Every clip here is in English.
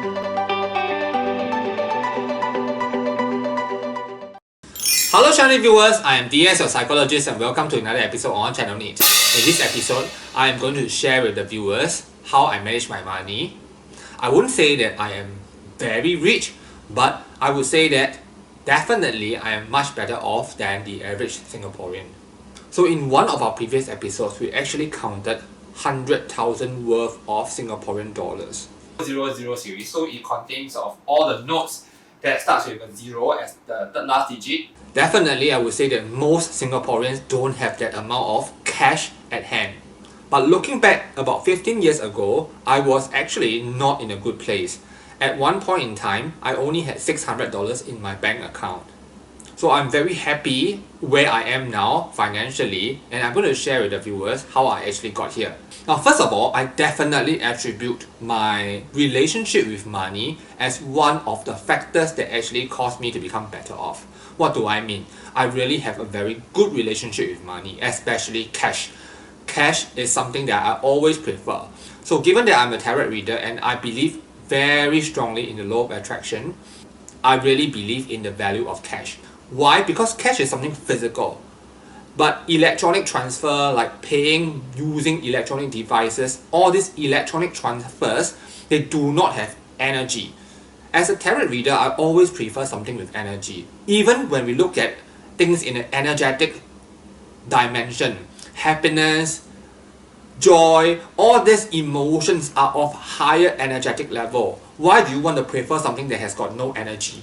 Hello channel viewers, I am DS, your psychologist, and welcome to another episode on channel NITT. In this episode, I am going to share with the viewers how I manage my money. I wouldn't say that I am very rich, but I would say that definitely I am much better off than the average Singaporean. So in one of our previous episodes, we actually counted 100,000 worth of Singaporean dollars. 00 series, so it contains of all the notes that starts with a 0 as the third last digit. Definitely, I would say that most Singaporeans don't have that amount of cash at hand. But looking back about 15 years ago, I was actually not in a good place. At one point in time, I only had $600 in my bank account. So I'm very happy where I am now financially, and I'm going to share with the viewers how I actually got here. Now, first of all, I definitely attribute my relationship with money as one of the factors that actually caused me to become better off. What do I mean? I really have a very good relationship with money, especially cash. Cash is something that I always prefer. So given that I'm a tarot reader and I believe very strongly in the law of attraction, I really believe in the value of cash. Why? Because cash is something physical. But electronic transfer, like paying using electronic devices, all these electronic transfers, they do not have energy. As a tarot reader, I always prefer something with energy. Even when we look at things in an energetic dimension, happiness, joy, all these emotions are of higher energetic level. Why do you want to prefer something that has got no energy?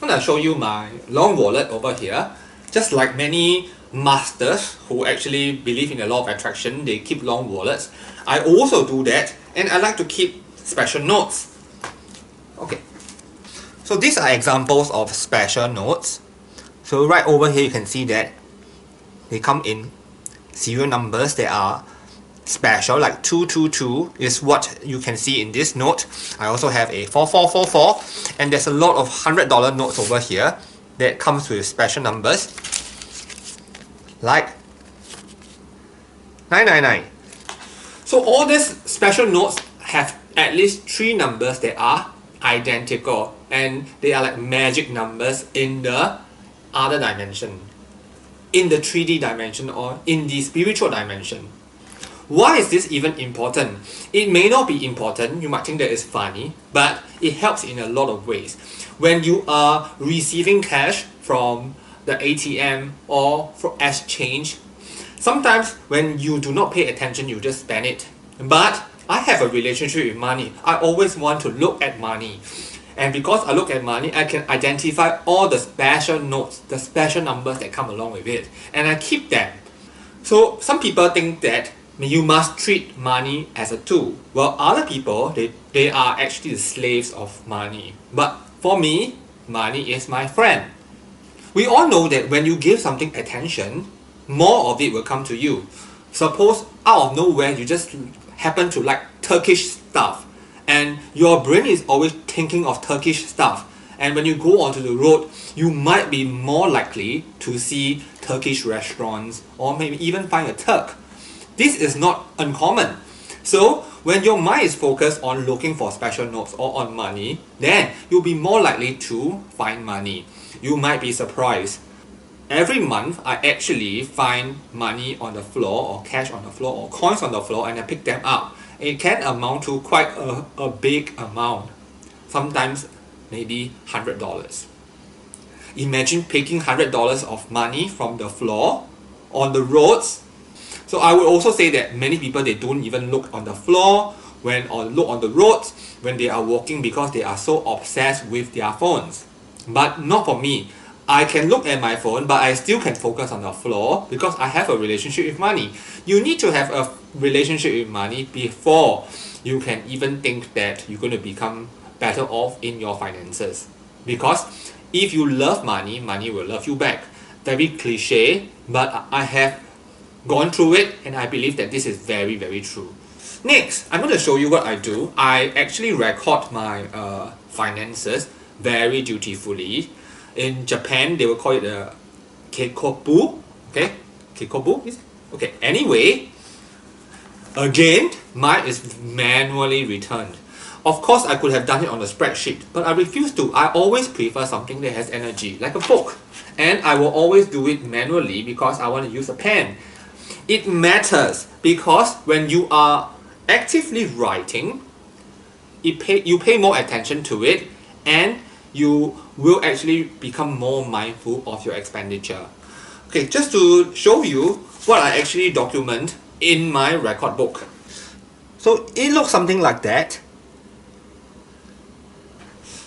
I'm going to show you my long wallet over here. Just like many masters who actually believe in the law of attraction, they keep long wallets. I also do that, and I like to keep special notes. Okay, so these are examples of special notes. So right over here you can see that they come in serial numbers that are special, like 222 is what you can see in this note. I also have a 4444, and there's a lot of $100 notes over here that comes with special numbers like 999. So all these special notes have at least 3 numbers that are identical, and they are like magic numbers in the other dimension, in the 3D dimension or in the spiritual dimension. Why is this even important? It may not be important, you might think that it's funny, but it helps in a lot of ways. When you are receiving cash from the ATM or as change, sometimes when you do not pay attention, you just spend it. But I have a relationship with money. I always want to look at money. And because I look at money, I can identify all the special notes, the special numbers that come along with it. And I keep them. So some people think that you must treat money as a tool. Well, other people, they are actually the slaves of money. But for me, money is my friend. We all know that when you give something attention, more of it will come to you. Suppose out of nowhere you just happen to like Turkish stuff, and your brain is always thinking of Turkish stuff, and when you go onto the road, you might be more likely to see Turkish restaurants or maybe even find a Turk. This is not uncommon. So when your mind is focused on looking for special notes or on money, then you'll be more likely to find money. You might be surprised. Every month, I actually find money on the floor, or cash on the floor, or coins on the floor, and I pick them up. It can amount to quite a big amount. Sometimes maybe $100. Imagine picking $100 of money from the floor on the roads. So I would also say that many people, they don't even look on the floor or look on the roads when they are walking, because they are so obsessed with their phones. But not for me. I can look at my phone, but I still can focus on the floor because I have a relationship with money. You need to have a relationship with money before you can even think that you're going to become better off in your finances. Because if you love money, money will love you back. Very cliche, but I have gone through it, and I believe that this is very, very true. Next, I'm going to show you what I do. I actually record my finances very dutifully. In Japan, they will call it a kakeibo. Okay, kakeibo is okay. Anyway, again, mine is manually returned. Of course, I could have done it on a spreadsheet, but I refuse to. I always prefer something that has energy, like a book. And I will always do it manually because I want to use a pen. It matters because when you are actively writing, you pay more attention to it, and you will actually become more mindful of your expenditure. Okay, just to show you what I actually document in my record book. So it looks something like that.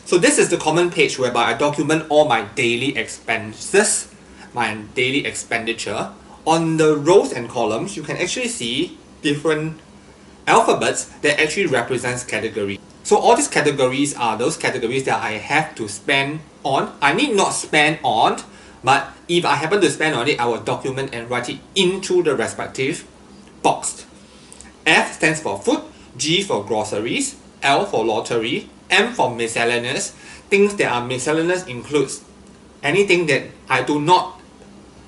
So this is the common page whereby I document all my daily expenses, my daily expenditure. On the rows and columns, you can actually see different alphabets that actually represents categories. So all these categories are those categories that I have to spend on. I need not spend on, but if I happen to spend on it, I will document and write it into the respective box. F stands for food, G for groceries, L for lottery, M for miscellaneous. Things that are miscellaneous includes anything that I do not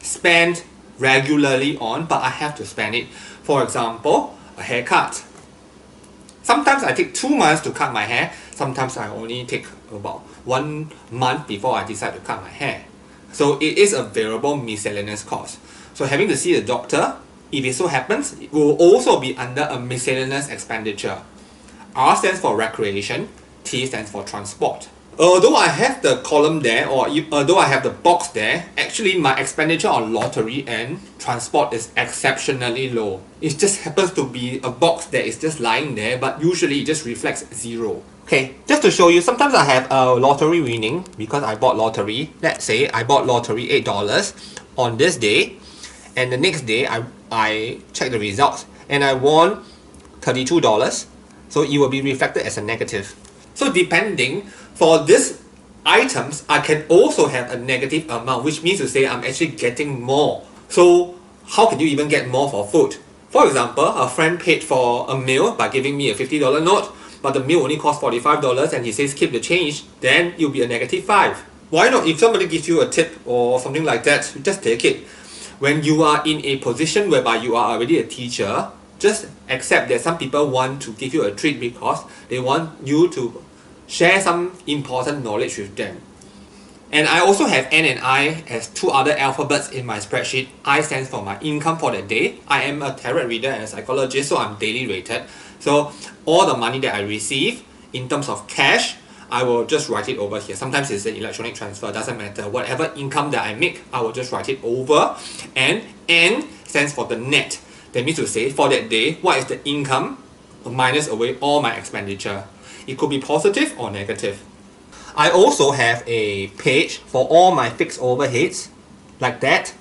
spend regularly on, but I have to spend it. For example, a haircut. Sometimes I take 2 months to cut my hair. Sometimes I only take about 1 month before I decide to cut my hair. So it is a variable miscellaneous cost. So having to see a doctor, if it so happens, it will also be under a miscellaneous expenditure. R stands for recreation, T stands for transport. Although I have the column there, or although I have the box there, actually my expenditure on lottery and transport is exceptionally low. It just happens to be a box that is just lying there, but usually it just reflects 0. Okay, just to show you, sometimes I have a lottery winning because I bought lottery. Let's say I bought lottery $8 on this day, and the next day I check the results and I won $32. So it will be reflected as a negative. So depending, for these items, I can also have a negative amount, which means to say I'm actually getting more. So how can you even get more for food? For example, a friend paid for a meal by giving me a $50 note, but the meal only cost $45 and he says keep the change, then it'll be a -5. Why not? If somebody gives you a tip or something like that, just take it. When you are in a position whereby you are already a teacher, just accept that some people want to give you a treat because they want you to share some important knowledge with them. And I also have N and I as 2 other alphabets in my spreadsheet. I stands for my income for the day. I am a tarot reader and a psychologist, so I'm daily rated. So all the money that I receive in terms of cash, I will just write it over here. Sometimes it's an electronic transfer, doesn't matter. Whatever income that I make, I will just write it over. And N stands for the net. That means to say, for that day, what is the income minus away all my expenditure. It could be positive or negative. I also have a page for all my fixed overheads, like that.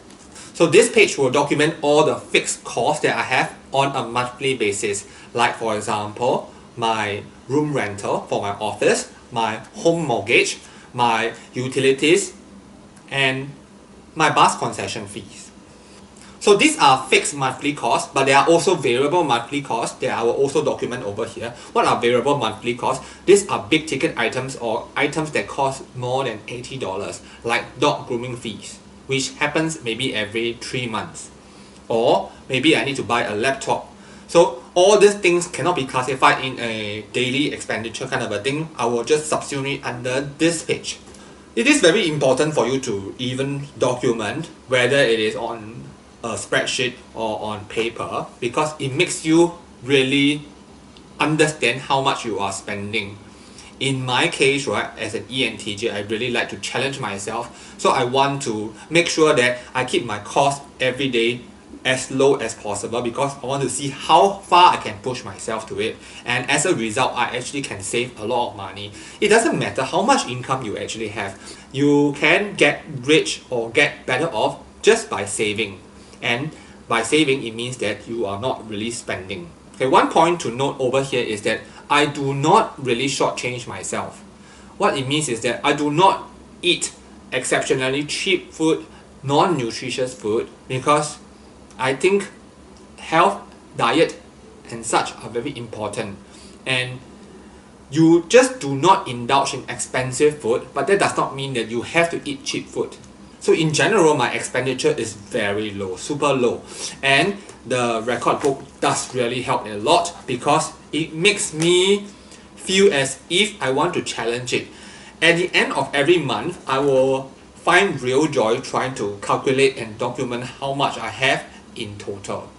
So this page will document all the fixed costs that I have on a monthly basis. Like for example, my room rental for my office, my home mortgage, my utilities, and my bus concession fees. So these are fixed monthly costs, but there are also variable monthly costs that I will also document over here. What are variable monthly costs? These are big ticket items or items that cost more than $80, like dog grooming fees, which happens maybe every 3 months. Or maybe I need to buy a laptop. So all these things cannot be classified in a daily expenditure kind of a thing. I will just subsume it under this page. It is very important for you to even document whether it is on a spreadsheet or on paper, because it makes you really understand how much you are spending. In my case, right, as an ENTJ, I really like to challenge myself, so I want to make sure that I keep my cost every day as low as possible because I want to see how far I can push myself to it, and as a result I actually can save a lot of money. It doesn't matter how much income you actually have, you can get rich or get better off just by saving. And by saving, it means that you are not really spending. Okay, one point to note over here is that I do not really shortchange myself. What it means is that I do not eat exceptionally cheap food, non-nutritious food, because I think health, diet, and such are very important. And you just do not indulge in expensive food, but that does not mean that you have to eat cheap food. So in general, my expenditure is very low, super low. And the record book does really help a lot because it makes me feel as if I want to challenge it. At the end of every month, I will find real joy trying to calculate and document how much I have in total.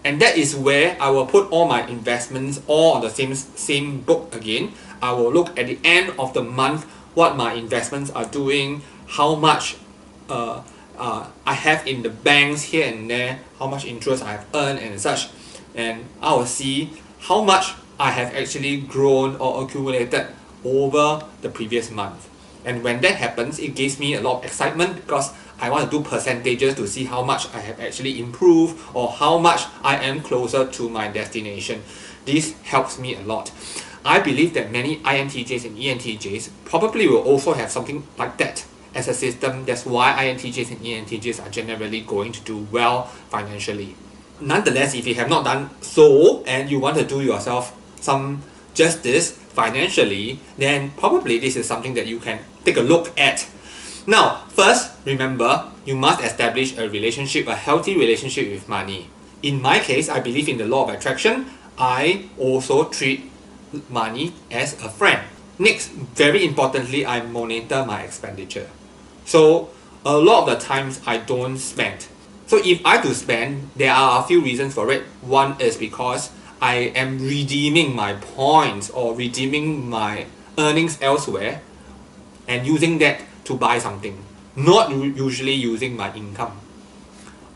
And that is where I will put all my investments all on the same book again. I will look at the end of the month what my investments are doing, how much I have in the banks here and there, how much interest I have earned and such. And I will see how much I have actually grown or accumulated over the previous month. And when that happens, it gives me a lot of excitement because I want to do percentages to see how much I have actually improved or how much I am closer to my destination. This helps me a lot. I believe that many INTJs and ENTJs probably will also have something like that as a system. That's why INTJs and ENTJs are generally going to do well financially. Nonetheless, if you have not done so and you want to do yourself some justice financially, then probably this is something that you can take a look at. Now, first, remember, you must establish a relationship, a healthy relationship with money. In my case, I believe in the law of attraction. I also treat money as a friend. Next, very importantly, I monitor my expenditure. So, a lot of the times I don't spend. So if I do spend, there are a few reasons for it. One is because I am redeeming my points or redeeming my earnings elsewhere and using that to buy something, not usually using my income.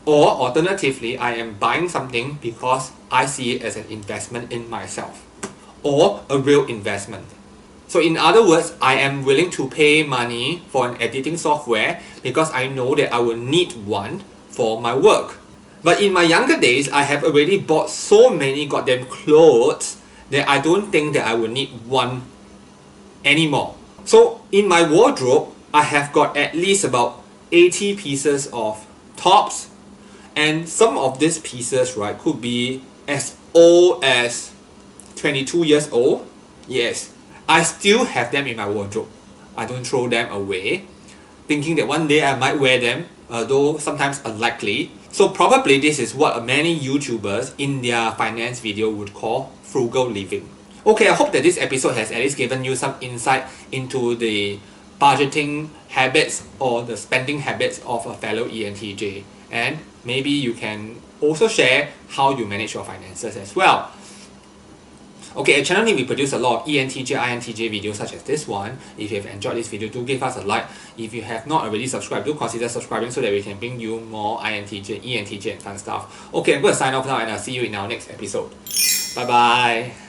Or alternatively, I am buying something because I see it as an investment in myself or a real investment. So in other words, I am willing to pay money for an editing software because I know that I will need one for my work. But in my younger days, I have already bought so many goddamn clothes that I don't think that I will need one anymore. So in my wardrobe, I have got at least about 80 pieces of tops, and some of these pieces, right, could be as old as 22 years old. Yes, I still have them in my wardrobe. I don't throw them away, thinking that one day I might wear them, though sometimes unlikely. So probably this is what many YouTubers in their finance video would call frugal living. Okay, I hope that this episode has at least given you some insight into the budgeting habits or the spending habits of a fellow ENTJ, and maybe you can also share how you manage your finances as well. Okay, at Channel NITT we produce a lot of ENTJ, INTJ videos such as this one. If you have enjoyed this video, do give us a like. If you have not already subscribed, do consider subscribing so that we can bring you more INTJ, ENTJ and fun stuff. Okay, I'm going to sign off now and I'll see you in our next episode. Bye bye.